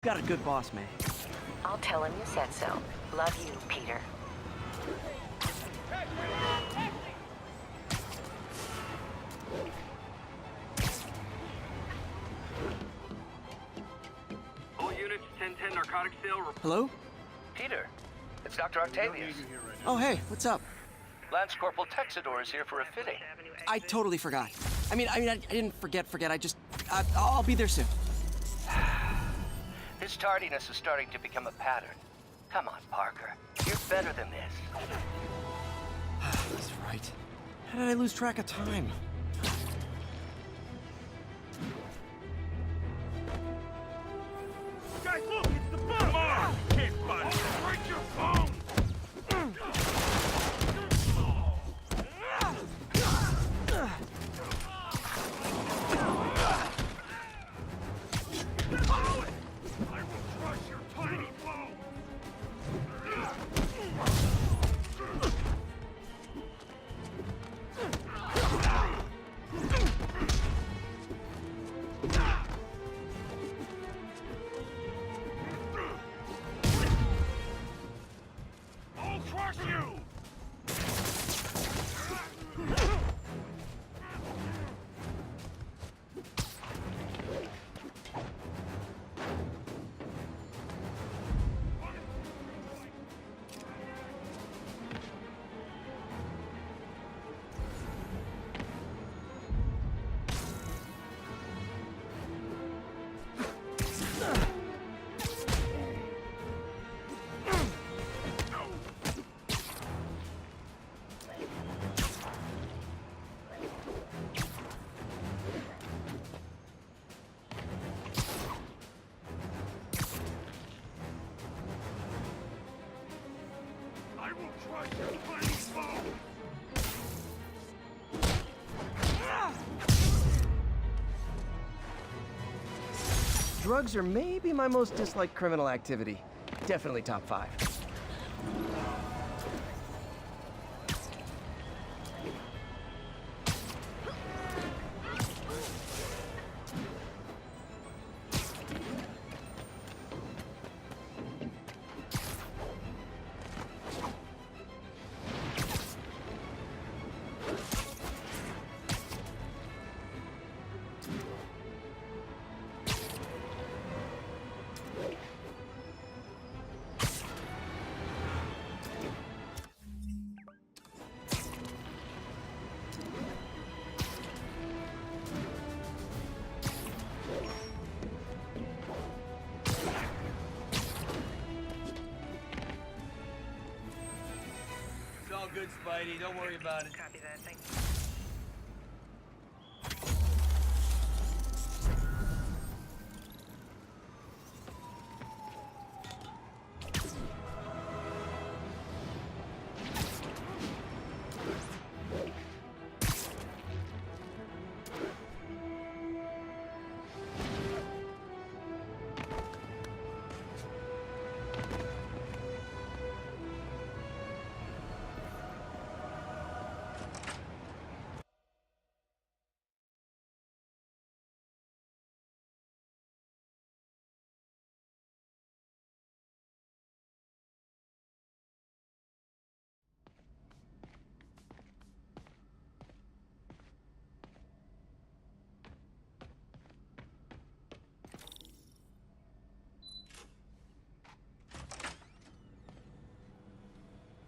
Got a good boss, man. I'll tell him you said so. Love you, Peter. All units, 1010 narcotic sale. Hello? Peter, it's Dr. Octavius. Oh, hey, what's up? Lance Corporal Texador is here for a fitting. I totally forgot. I didn't forget. I'll be there soon. His tardiness is starting to become a pattern. Come on, Parker. You're better than this. That's right. How did I lose track of time? Guys, look, it's the bomb! Come on! Can't find it! Break your phone! Follow it! I will crush your tiny blow! I'll crush you! I will crush your tiny phone! Drugs are maybe my most disliked criminal activity. Definitely top 5. It's all good, Spidey. Don't worry about it. Copy that, thank you.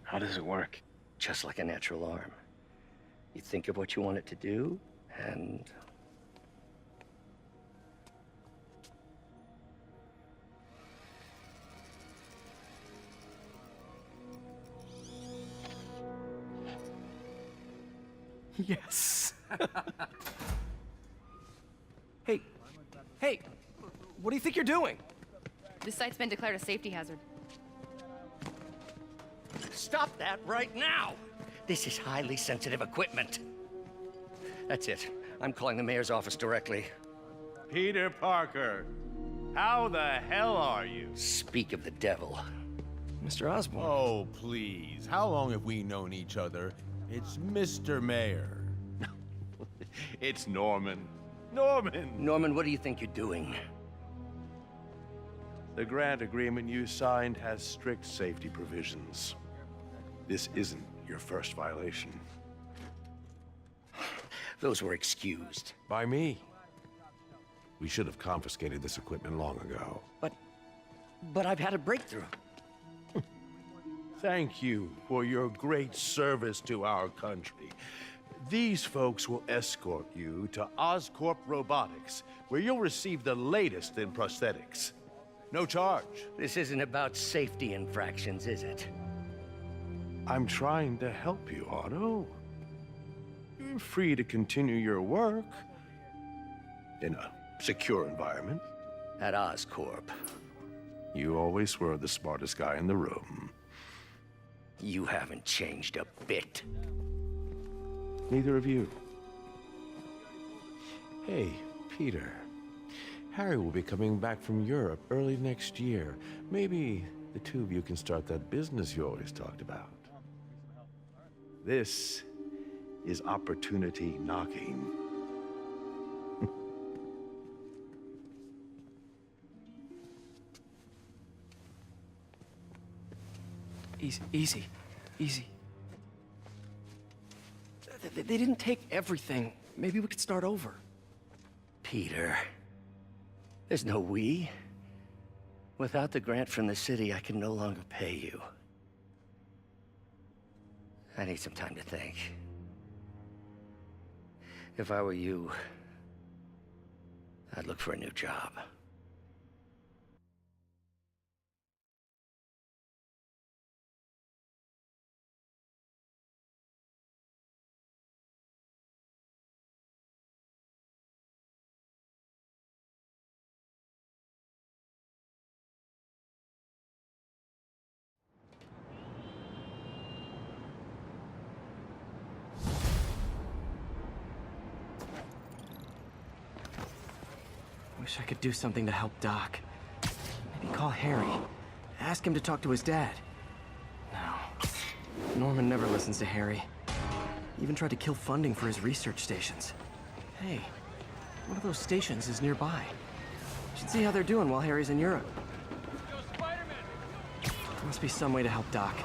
How does it work? Just like a natural arm. You think of what you want it to do, and... Yes. Hey, what do you think you're doing? This site's been declared a safety hazard. Stop that right now! This is highly sensitive equipment. That's it. I'm calling the mayor's office directly. Peter Parker, how the hell are you? Speak of the devil. Mr. Osborn. Oh, please. How long have we known each other? It's Mr. Mayor. It's Norman. Norman! Norman, what do you think you're doing? The grant agreement you signed has strict safety provisions. This isn't your first violation. Those were excused. By me. We should have confiscated this equipment long ago. But I've had a breakthrough. Thank you for your great service to our country. These folks will escort you to Oscorp Robotics, where you'll receive the latest in prosthetics. No charge. This isn't about safety infractions, is it? I'm trying to help you, Otto. You're free to continue your work in a secure environment. At Oscorp. You always were the smartest guy in the room. You haven't changed a bit. Neither of you. Hey, Peter. Harry will be coming back from Europe early next year. Maybe the two of you can start that business you always talked about. This is opportunity knocking. Easy. They didn't take everything. Maybe we could start over. Peter. There's no we. Without the grant from the city, I can no longer pay you. I need some time to think. If I were you, I'd look for a new job. Wish I could do something to help Doc. Maybe call Harry. Ask him to talk to his dad. No. Norman never listens to Harry. He even tried to kill funding for his research stations. Hey, one of those stations is nearby. Should see how they're doing while Harry's in Europe. There must be some way to help Doc.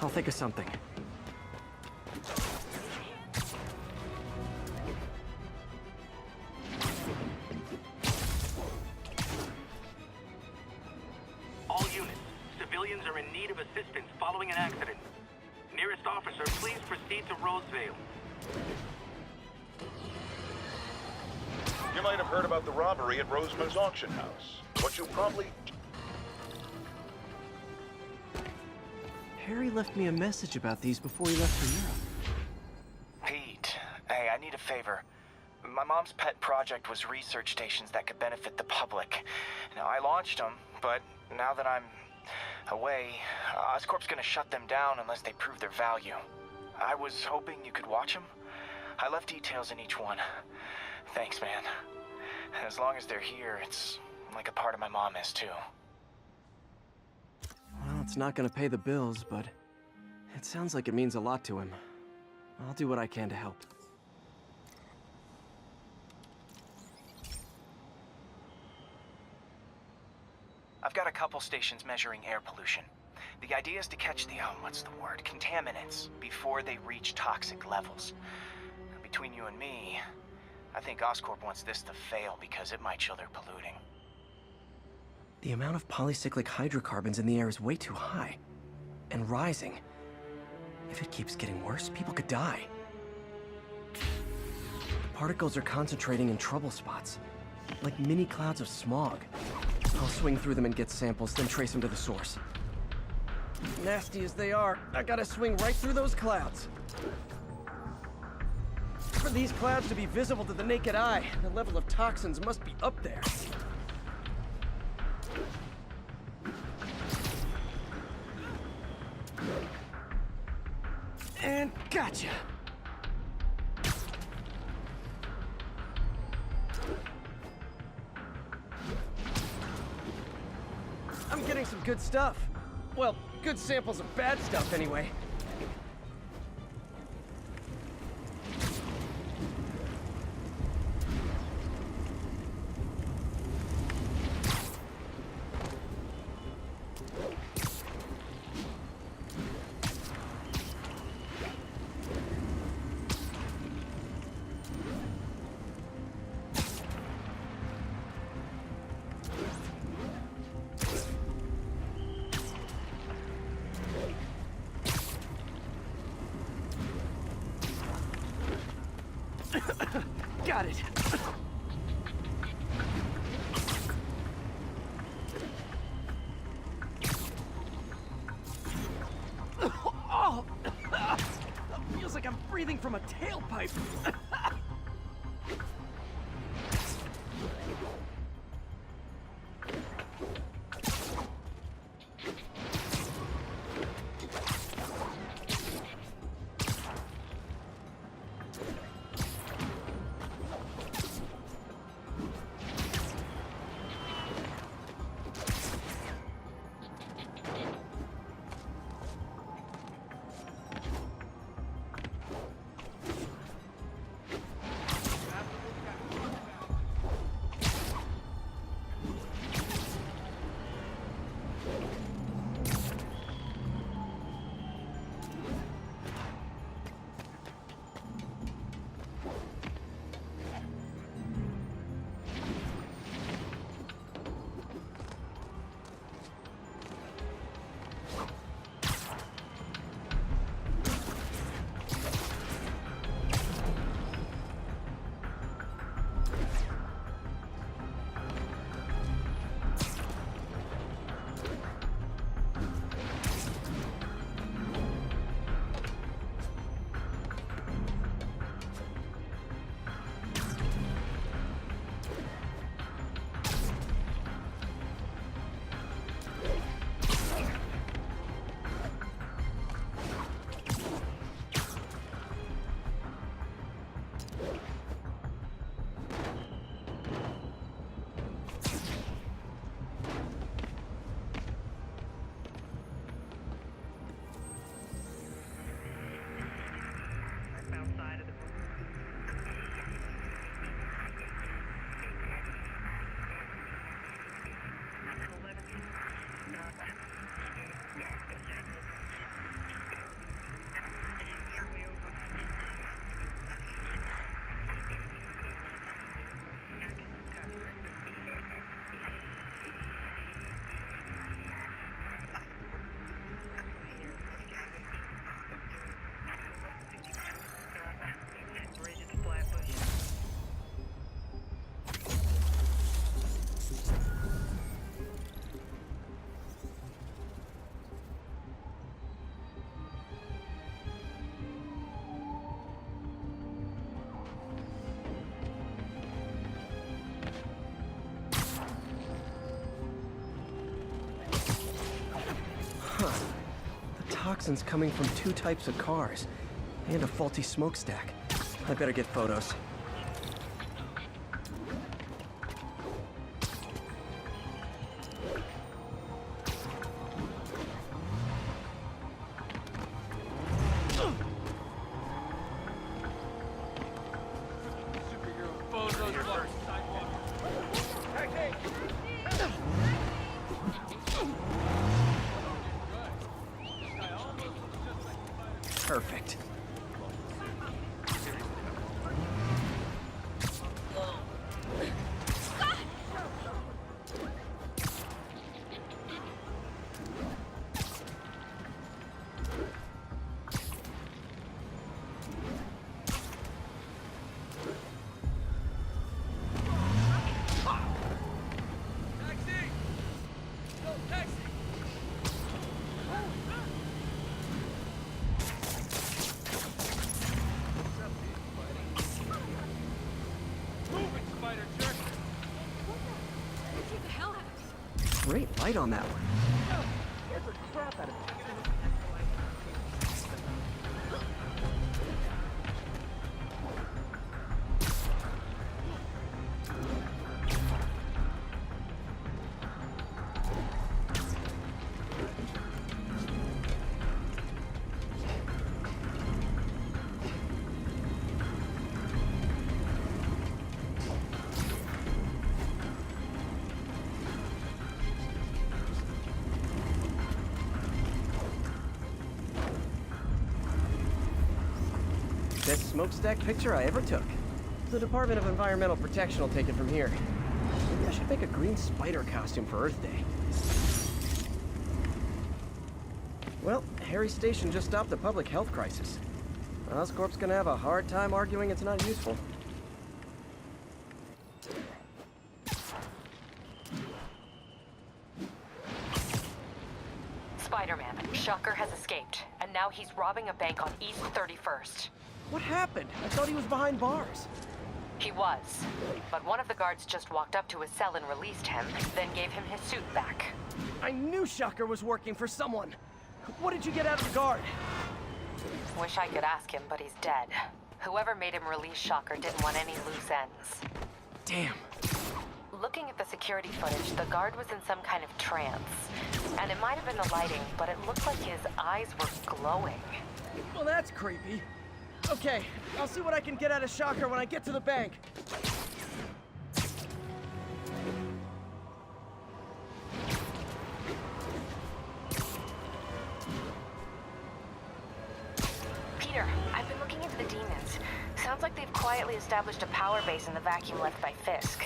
I'll think of something. All units, civilians are in need of assistance following an accident. Nearest officer, please proceed to Roseville. You might have heard about the robbery at Roseman's auction house. What you probably... Harry left me a message about these before he left for Europe. Pete, hey, I need a favor. My mom's pet project was research stations that could benefit the public. Now, I launched them, but now that I'm away, Oscorp's gonna shut them down unless they prove their value. I was hoping you could watch them. I left details in each one. Thanks, man. As long as they're here, it's like a part of my mom is, too. Well, it's not gonna pay the bills, but it sounds like it means a lot to him. I'll do what I can to help. I've got a couple stations measuring air pollution. The idea is to catch the, contaminants before they reach toxic levels. Between you and me, I think Oscorp wants this to fail because it might show they're polluting. The amount of polycyclic hydrocarbons in the air is way too high. And rising. If it keeps getting worse, people could die. The particles are concentrating in trouble spots, like mini clouds of smog. I'll swing through them and get samples, then trace them to the source. Nasty as they are, I gotta swing right through those clouds. For these clouds to be visible to the naked eye, the level of toxins must be up there. And gotcha! I'm getting some good stuff. Well, good samples of bad stuff anyway. got it. Oh! Feels like I'm breathing from a tailpipe. Toxins coming from 2 types of cars, and a faulty smokestack. I better get photos. Perfect. Great light on that one. Best smokestack picture I ever took. The Department of Environmental Protection will take it from here. Maybe I should make a green spider costume for Earth Day. Well, Harry Station just stopped the public health crisis. Oscorp's gonna have a hard time arguing it's not useful. Spider-Man, Shocker has escaped, and now he's robbing a bank on East 31st. What happened? I thought he was behind bars. He was, but one of the guards just walked up to his cell and released him, then gave him his suit back. I knew Shocker was working for someone. What did you get out of the guard? Wish I could ask him, but he's dead. Whoever made him release Shocker didn't want any loose ends. Damn. Looking at the security footage, the guard was in some kind of trance. And it might have been the lighting, but it looked like his eyes were glowing. Well, that's creepy. Okay, I'll see what I can get out of Shocker when I get to the bank. Peter, I've been looking into the demons. Sounds like they've quietly established a power base in the vacuum left by Fisk.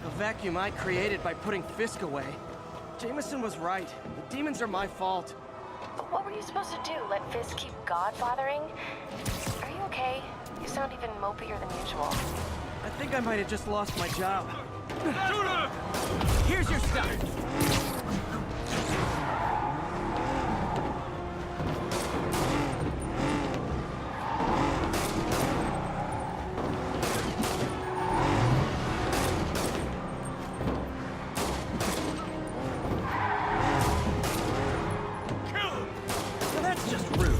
A vacuum I created by putting Fisk away. Jameson was right. The demons are my fault. But what were you supposed to do? Let Fisk keep godfathering? Are you okay? You sound even mopier than usual. I think I might have just lost my job. Here's your stuff. Now that's just rude.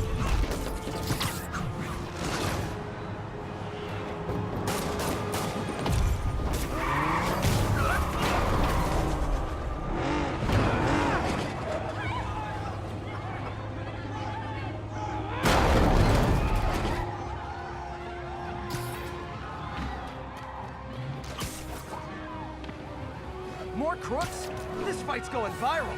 More crooks? This fight's going viral.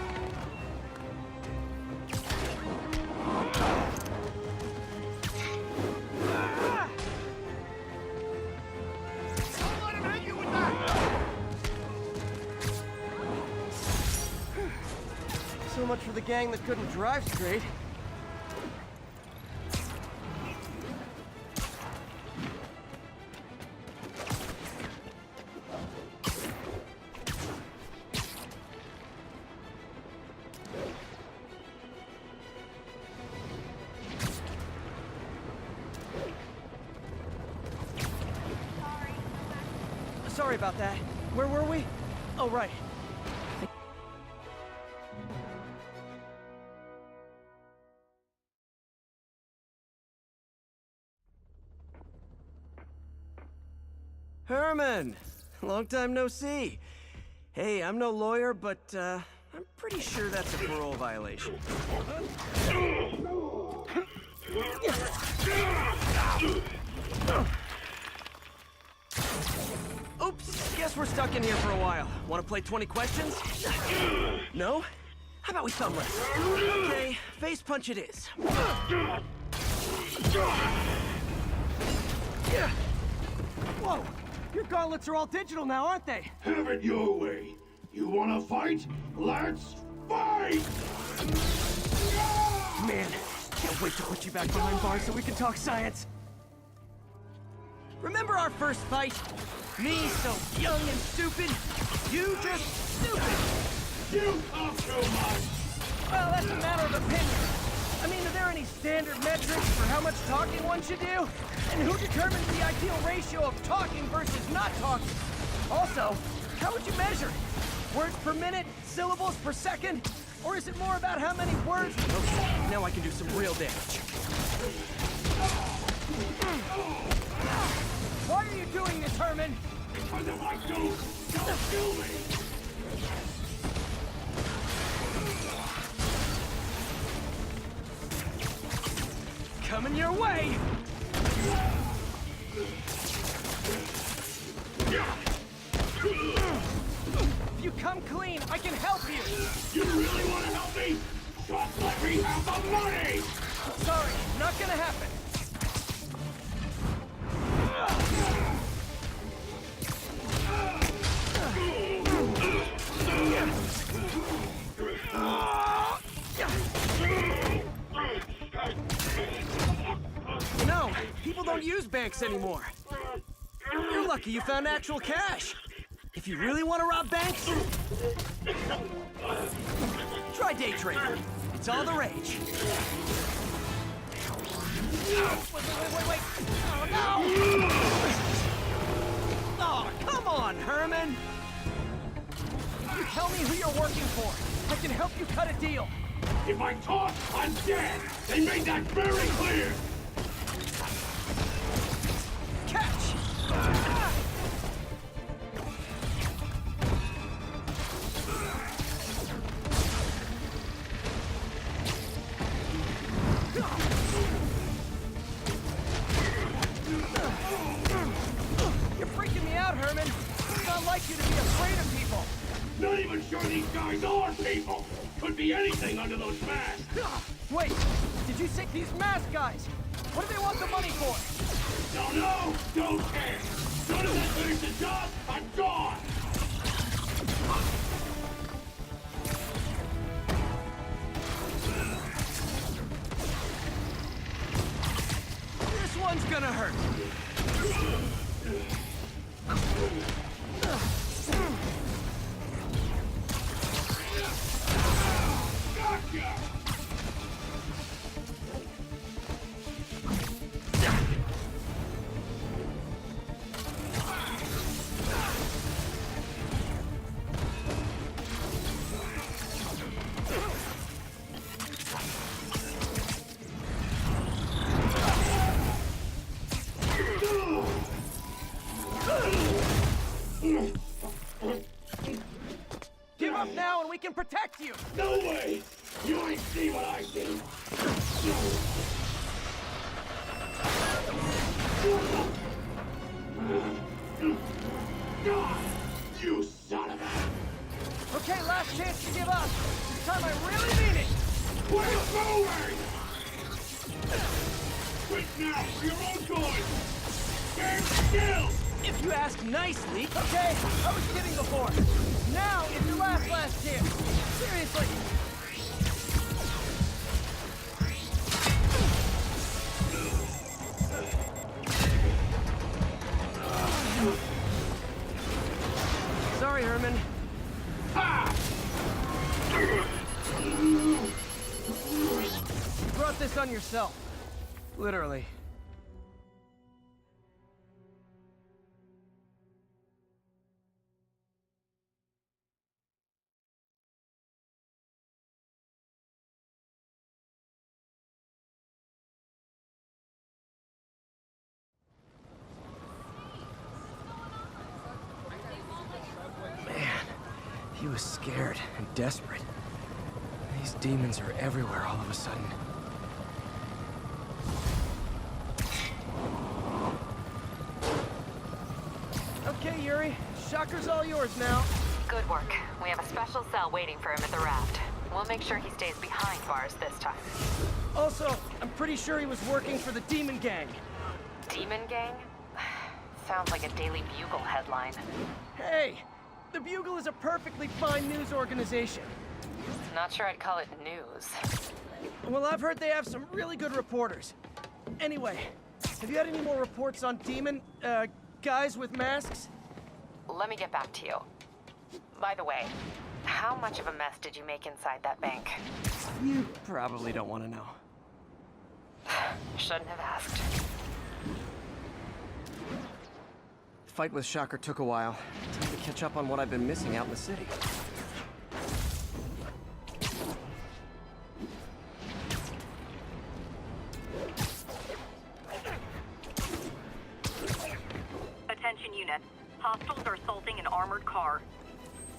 So much for the gang that couldn't drive straight. Sorry about that. Where were we? Oh, right. Herman! Long time no see. Hey, I'm no lawyer, but, I'm pretty sure that's a parole violation. Oops, guess we're stuck in here for a while. Want to play 20 questions? No? How about we thumb wrestle? Okay, face punch it is. Whoa! Your gauntlets are all digital now, aren't they? Have it your way. You wanna fight? Let's fight! Man, can't wait to put you back behind bars so we can talk science. Remember our first fight? Me so young and stupid, you just stupid! You talk too much! Well, that's a matter of opinion. I mean, are there any standard metrics for how much talking one should do? And who determines the ideal ratio of talking versus not talking? Also, how would you measure it? Words per minute? Syllables per second? Or is it more about how many words? Okay, now I can do some real damage. Why are you doing this, Herman? Because if I don't, you'll kill me! Coming your way! If you come clean, I can help you! You really want to help me? Just let me have the money! Sorry, not gonna happen. No, people don't use banks anymore. You're lucky you found actual cash. If you really want to rob banks, try day trading. It's all the rage. Wait. Oh, no! Oh, come on, Herman! You tell me who you're working for. I can help you cut a deal. If I talk, I'm dead! They made that very clear! Catch! You're freaking me out, Herman. It's not like you to be afraid of people. Not even sure these guys are people! Could be anything under those masks! Wait, did you say these masked guys? What do they want the money for? Don't know! Don't care! Soon as I finish the job, I'm gone! This one's gonna hurt. Gotcha! Give up now and we can protect you! No way! You ain't see what I see! God, you son of a... Okay, last chance to give up. This time I really mean it! Where you going? Quick now, for your own good! Stand still! If you ask nicely. Okay, I was kidding before. Now is your last chance. Seriously. Sorry, Herman. Ha! You brought this on yourself. Literally. He was scared and desperate. These demons are everywhere all of a sudden. Okay, Yuri. Shocker's all yours now. Good work. We have a special cell waiting for him at the raft. We'll make sure he stays behind bars this time. Also, I'm pretty sure he was working for the Demon Gang. Demon Gang? Sounds like a Daily Bugle headline. Hey! The Bugle is a perfectly fine news organization. Not sure I'd call it news. Well, I've heard they have some really good reporters. Anyway, have you had any more reports on demon, guys with masks? Let me get back to you. By the way, how much of a mess did you make inside that bank? You probably don't want to know. Shouldn't have asked. Fight with Shocker took a while. Time to catch up on what I've been missing out in the city. Attention unit. Hostiles are assaulting an armored car.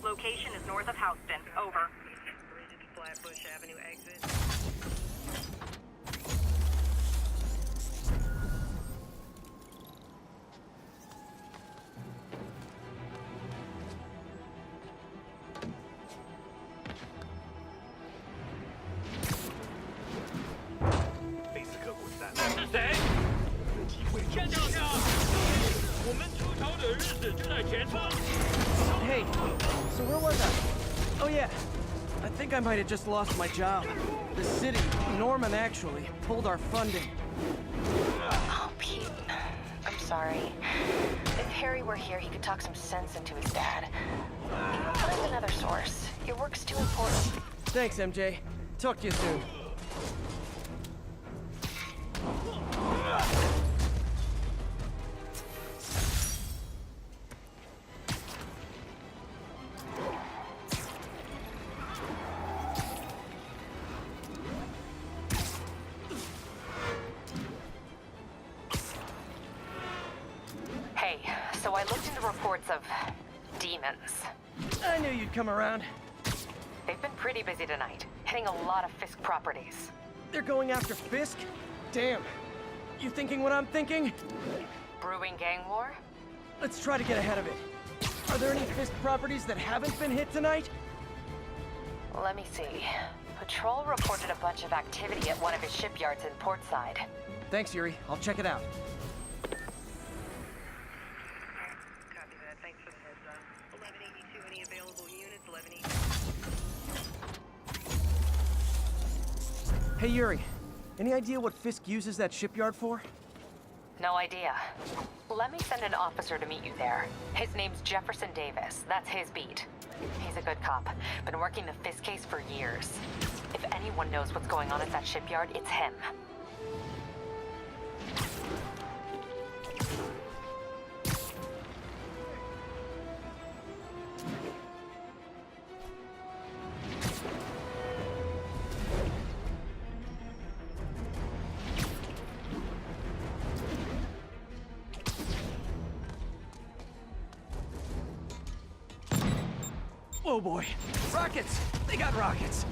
Location is north of Houston. Over. Flatbush Avenue exit. Hey, so where was I? Oh yeah, I think I might have just lost my job. The city, Norman actually, pulled our funding. Oh, Pete. I'm sorry. If Harry were here, he could talk some sense into his dad. Find another source. Your work's too important. Thanks, MJ. Talk to you soon. Hey, so I looked into reports of demons. I knew you'd come around. They've been pretty busy tonight, hitting a lot of Fisk properties. They're going after Fisk? Damn. You thinking what I'm thinking? Brewing gang war? Let's try to get ahead of it. Are there any Fisk properties that haven't been hit tonight? Let me see. Patrol reported a bunch of activity at one of his shipyards in Portside. Thanks, Yuri. I'll check it out. Copy that. Thanks for the heads up. 1182, any available units? 1182. Hey, Yuri. Any idea what Fisk uses that shipyard for? No idea. Let me send an officer to meet you there. His name's Jefferson Davis. That's his beat. He's a good cop. Been working the Fisk case for years. If anyone knows what's going on at that shipyard, it's him. Oh boy. Rockets! They got rockets!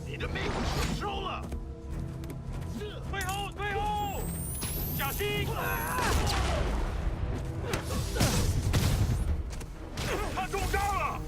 Need to make controller. 退后！小心！他中招了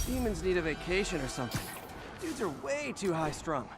！Demons need a vacation or something. Dudes are way too high-strung.